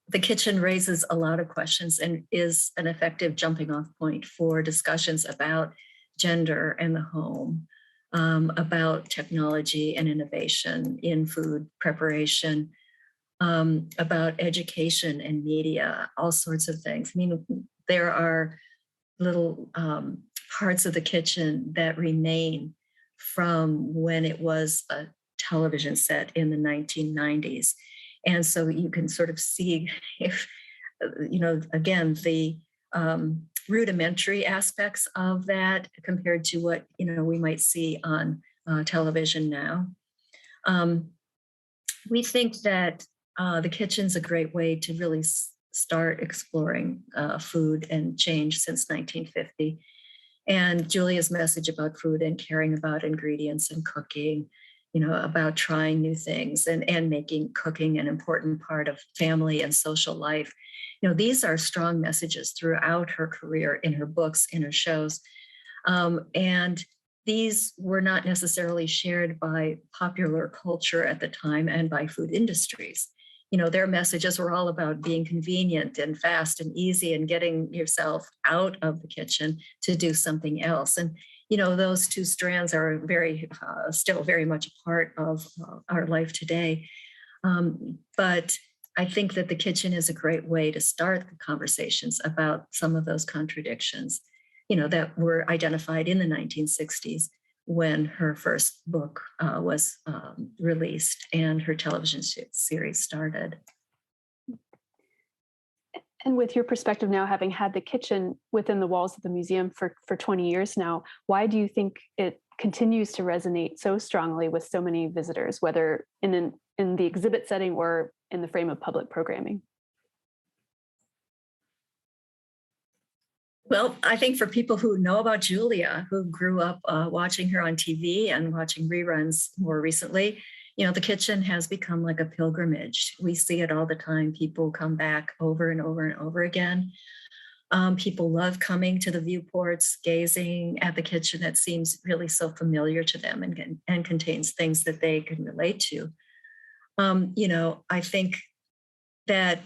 the kitchen raises a lot of questions and is an effective jumping off point for discussions about gender and the home, about technology and innovation in food preparation, about education and media, all sorts of things. I mean, there are little parts of the kitchen that remain from when it was a television set in the 1990s. And so you can sort of see if, again, the rudimentary aspects of that compared to what, we might see on television now. We think that the kitchen's a great way to really start exploring food and change since 1950. And Julia's message about food and caring about ingredients and cooking, about trying new things and making cooking an important part of family and social life. These are strong messages throughout her career, in her books, in her shows. And these were not necessarily shared by popular culture at the time and by food industries. Their messages were all about being convenient and fast and easy and getting yourself out of the kitchen to do something else. And, those two strands are still very much a part of our life today. But I think that the kitchen is a great way to start the conversations about some of those contradictions, that were identified in the 1960s when her first book was released and her television series started. And with your perspective now, having had the kitchen within the walls of the museum for 20 years now, why do you think it continues to resonate so strongly with so many visitors, whether in the exhibit setting or in the frame of public programming? Well, I think for people who know about Julia, who grew up watching her on TV and watching reruns more recently, the kitchen has become like a pilgrimage. We see it all the time. People come back over and over and over again. People love coming to the viewports, gazing at the kitchen that seems really so familiar to them and contains things that they can relate to. I think that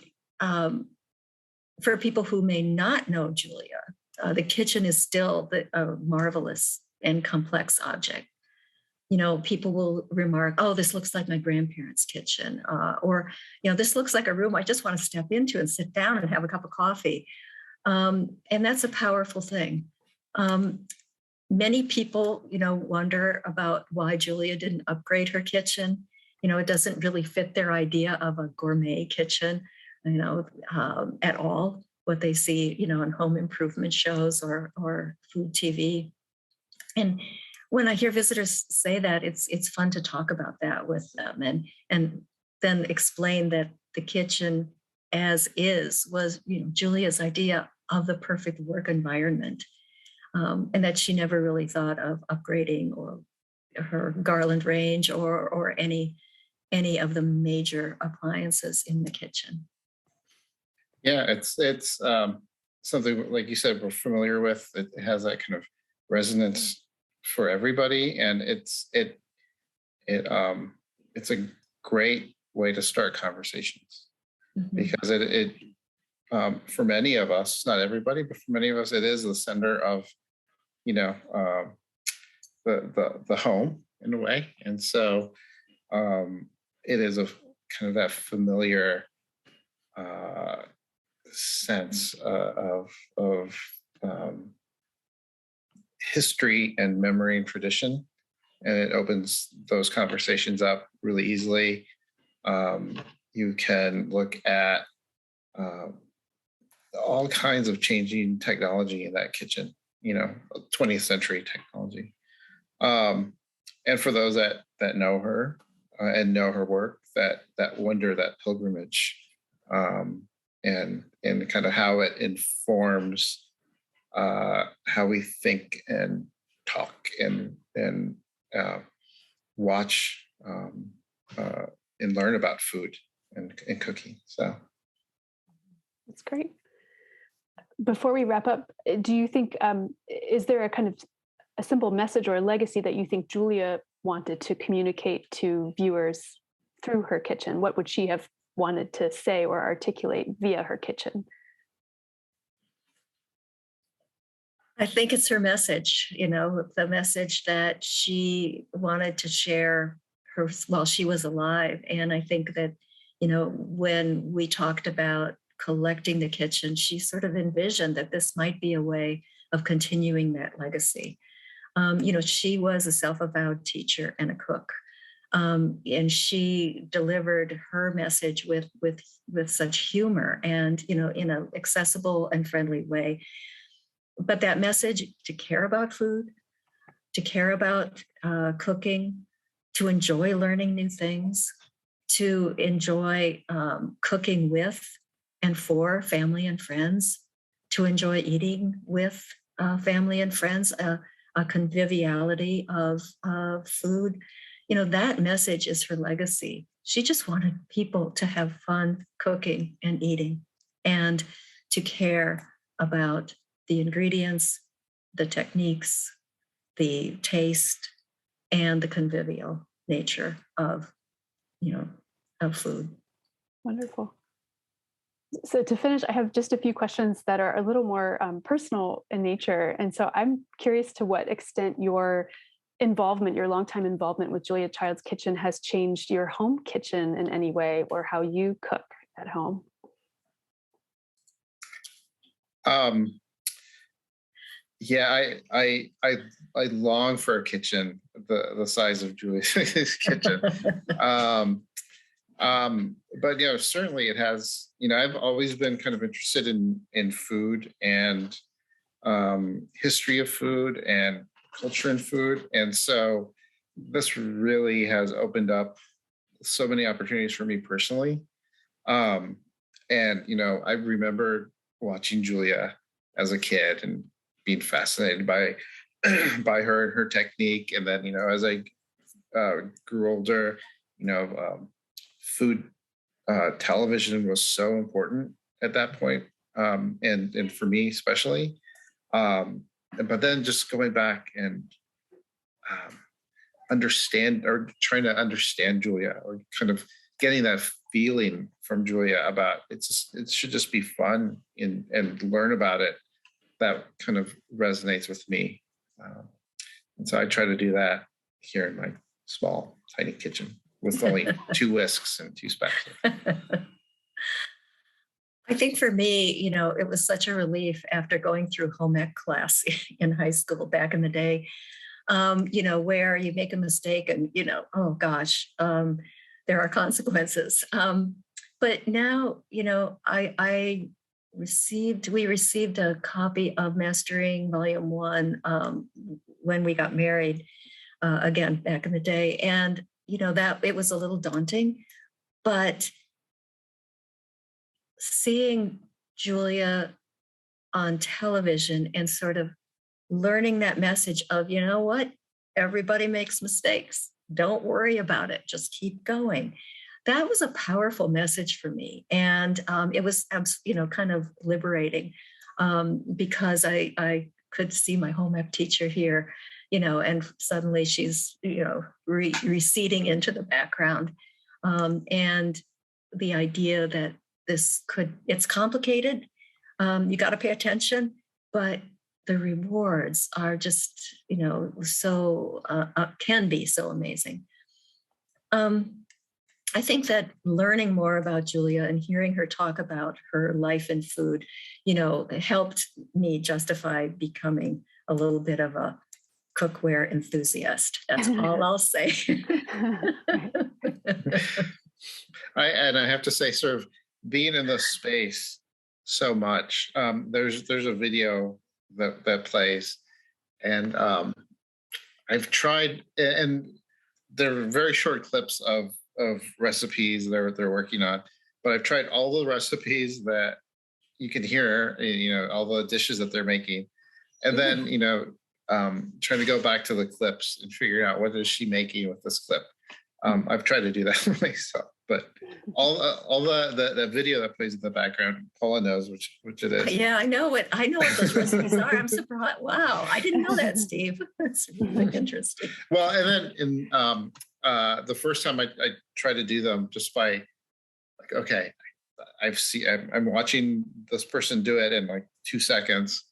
for people who may not know Julia, the kitchen is still a marvelous and complex object. People will remark, oh, this looks like my grandparents' kitchen, or this looks like a room I just want to step into and sit down and have a cup of coffee. And that's a powerful thing. Many people, wonder about why Julia didn't upgrade her kitchen. It doesn't really fit their idea of a gourmet kitchen, at all. What they see, in home improvement shows or food TV. And when I hear visitors say that, it's fun to talk about that with them and then explain that the kitchen as is was, Julia's idea of the perfect work environment, and that she never really thought of upgrading or her garland range or any of the major appliances in the kitchen. Yeah, it's something like you said we're familiar with. It has that kind of resonance for everybody, and it's a great way to start conversations, because it for many of us, not everybody, but for many of us, it is the center of the home in a way, and so it is a kind of that familiar sense of history and memory and tradition, and it opens those conversations up really easily. You can look at all kinds of changing technology in that kitchen, 20th century technology. And for those that know her and know her work, that wonder, that pilgrimage, and kind of how it informs how we think and talk and watch and learn about food and cooking. So that's great. Before we wrap up, do you think is there a kind of a simple message or a legacy that you think Julia wanted to communicate to viewers through her kitchen? What would she have wanted to say or articulate via her kitchen? I think it's her message, the message that she wanted to share while she was alive. And I think that, when we talked about collecting the kitchen, she sort of envisioned that this might be a way of continuing that legacy. She was a self-avowed teacher and a cook. And she delivered her message with such humor and, in an accessible and friendly way. But that message to care about food, to care about cooking, to enjoy learning new things, to enjoy cooking with and for family and friends, to enjoy eating with family and friends, a conviviality of food. That message is her legacy. She just wanted people to have fun cooking and eating and to care about the ingredients, the techniques, the taste, and the convivial nature of food. Wonderful. So to finish, I have just a few questions that are a little more personal in nature. And so I'm curious to what extent your involvement, your longtime involvement with Julia Child's Kitchen has changed your home kitchen in any way or how you cook at home. Yeah, I long for a kitchen the size of Julia's kitchen. But certainly it has. I've always been kind of interested in food and history of food and culture in food, and so this really has opened up so many opportunities for me personally. And I remember watching Julia as a kid and being fascinated by by her and her technique, and then as I grew older, food television was so important at that point, and for me especially. But then just going back and trying to understand Julia, or kind of getting that feeling from Julia about it should just be fun and learn about it. That kind of resonates with me. And so I try to do that here in my small, tiny kitchen with only 2 whisks and 2 spatulas. I think for me, it was such a relief after going through home ec class in high school back in the day, where you make a mistake and, oh gosh, there are consequences. But now, we received a copy of Mastering Volume 1 when we got married, again, back in the day. And, that it was a little daunting, but seeing Julia on television and sort of learning that message of, what, everybody makes mistakes. Don't worry about it. Just keep going. That was a powerful message for me. And it was, kind of liberating because I could see my home ec teacher here, and suddenly she's, receding into the background. And the idea that it's complicated. You got to pay attention, but the rewards are just, so can be so amazing. I think that learning more about Julia and hearing her talk about her life in food, helped me justify becoming a little bit of a cookware enthusiast. That's all I'll say. I have to say, sort of being in this space so much, there's a video that plays, and I've tried, and they're very short clips of recipes they're working on, but I've tried all the recipes that you can hear, all the dishes that they're making, and then trying to go back to the clips and figure out what is she making with this clip. I've tried to do that myself, but all the video that plays in the background, Paula knows which it is. Yeah, I know what those recipes are. I'm surprised. Wow, I didn't know that, Steve. That's really interesting. Well, and then in the first time I tried to do them just by okay, I'm watching this person do it in 2 seconds.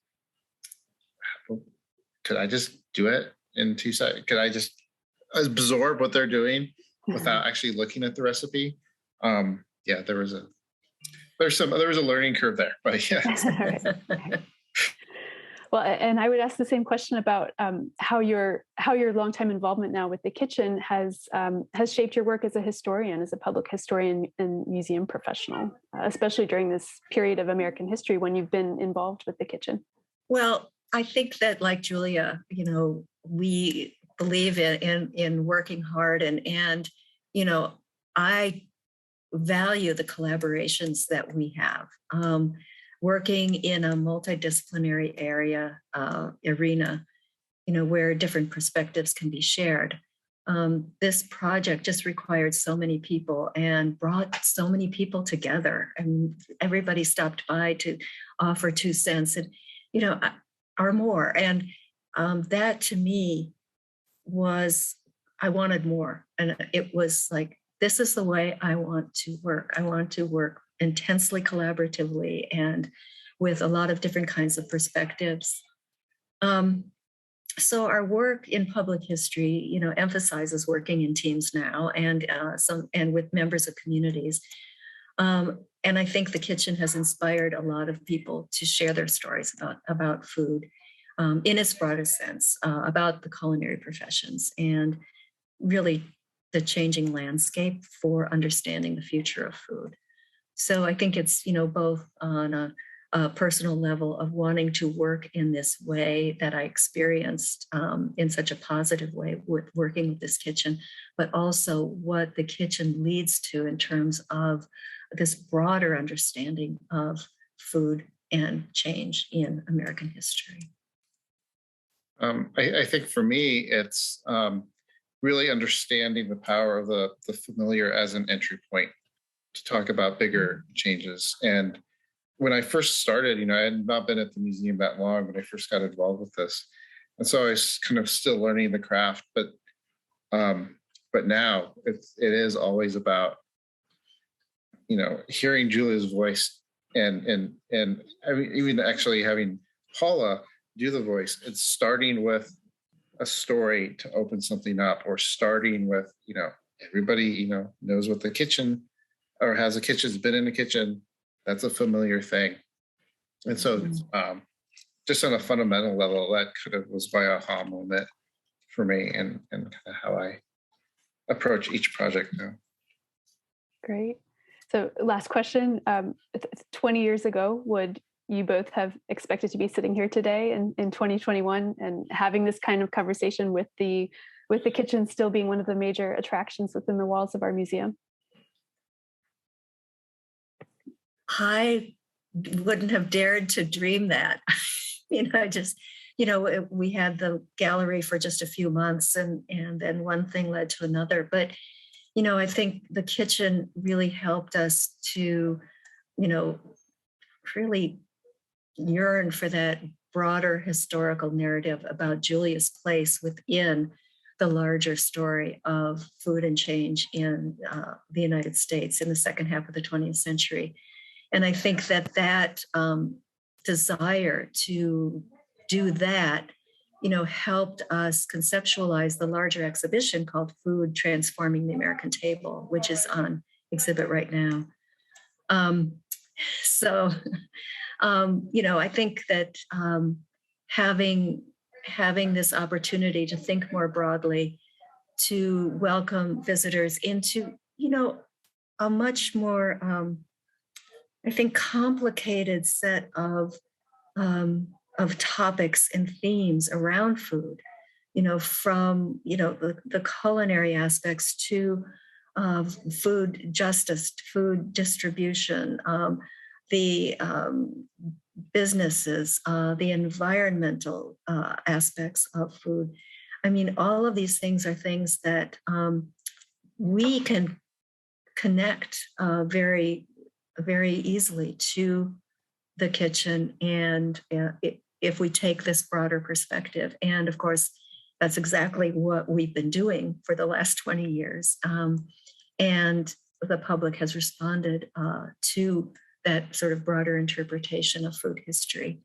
Could I just do it in 2 seconds? Could I just absorb what they're doing without actually looking at the recipe? Yeah, there was a learning curve there, but yeah. Well, and I would ask the same question about how your longtime involvement now with the kitchen has shaped your work as a historian, as a public historian and museum professional, especially during this period of American history when you've been involved with the kitchen. Well, I think that, like Julia, we believe in working hard, and I value the collaborations that we have. Working in a multidisciplinary arena, where different perspectives can be shared. This project just required so many people and brought so many people together, and everybody stopped by to offer 2 cents and, or more. And that to me was, I wanted more. And it was like, this is the way I want to work. I want to work intensely collaboratively and with a lot of different kinds of perspectives. So our work in public history, emphasizes working in teams now and with members of communities. And I think the kitchen has inspired a lot of people to share their stories about food in its broadest sense, about the culinary professions and really the changing landscape for understanding the future of food. So I think it's, both on a personal level of wanting to work in this way that I experienced in such a positive way with working with this kitchen, but also what the kitchen leads to in terms of this broader understanding of food and change in American history. I think for me, it's really understanding the power of the familiar as an entry point to talk about bigger changes. And when I first started, I had not been at the museum that long when I first got involved with this. And so I was kind of still learning the craft, but now it is always about, hearing Julia's voice and I mean, even actually having Paula do the voice. It's starting with a story to open something up, or starting with, everybody, knows what the kitchen or has a kitchen, has been in the kitchen. That's a familiar thing. And so just on a fundamental level, that kind of was my aha moment for me and kind of how I approach each project now. Great. So last question, 20 years ago, would you both have expected to be sitting here today in 2021 and having this kind of conversation with the kitchen still being one of the major attractions within the walls of our museum? I wouldn't have dared to dream that. We had the gallery for just a few months and then one thing led to another. But, I think the kitchen really helped us to, really yearn for that broader historical narrative about Julia's place within the larger story of food and change in the United States in the second half of the 20th century. And I think that desire to do that, helped us conceptualize the larger exhibition called Food Transforming the American Table, which is on exhibit right now. I think that having this opportunity to think more broadly, to welcome visitors into, a much more, I think, complicated set of topics and themes around food, from, the culinary aspects to food justice, food distribution, the businesses, the environmental aspects of food. I mean, all of these things are things that we can connect very, very easily to the kitchen, and if we take this broader perspective. And of course, that's exactly what we've been doing for the last 20 years. And the public has responded to that sort of broader interpretation of food history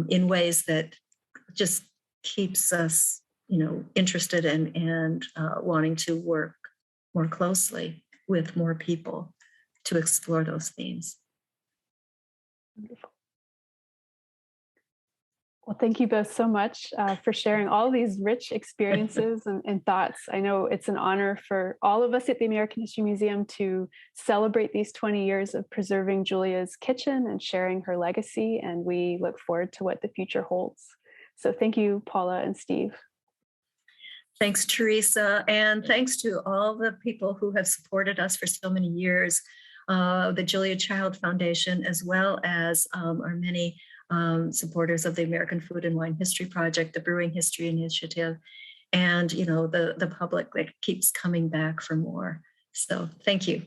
in ways that just keeps us, interested and wanting to work more closely with more people to explore those themes. Wonderful. Well, thank you both so much for sharing all these rich experiences and thoughts. I know it's an honor for all of us at the American History Museum to celebrate these 20 years of preserving Julia's kitchen and sharing her legacy, and we look forward to what the future holds. So thank you, Paula and Steve. Thanks, Theresa, and thanks to all the people who have supported us for so many years, the Julia Child Foundation, as well as our many supporters of the American Food and Wine History Project, the Brewing History Initiative, and the public that keeps coming back for more. So thank you.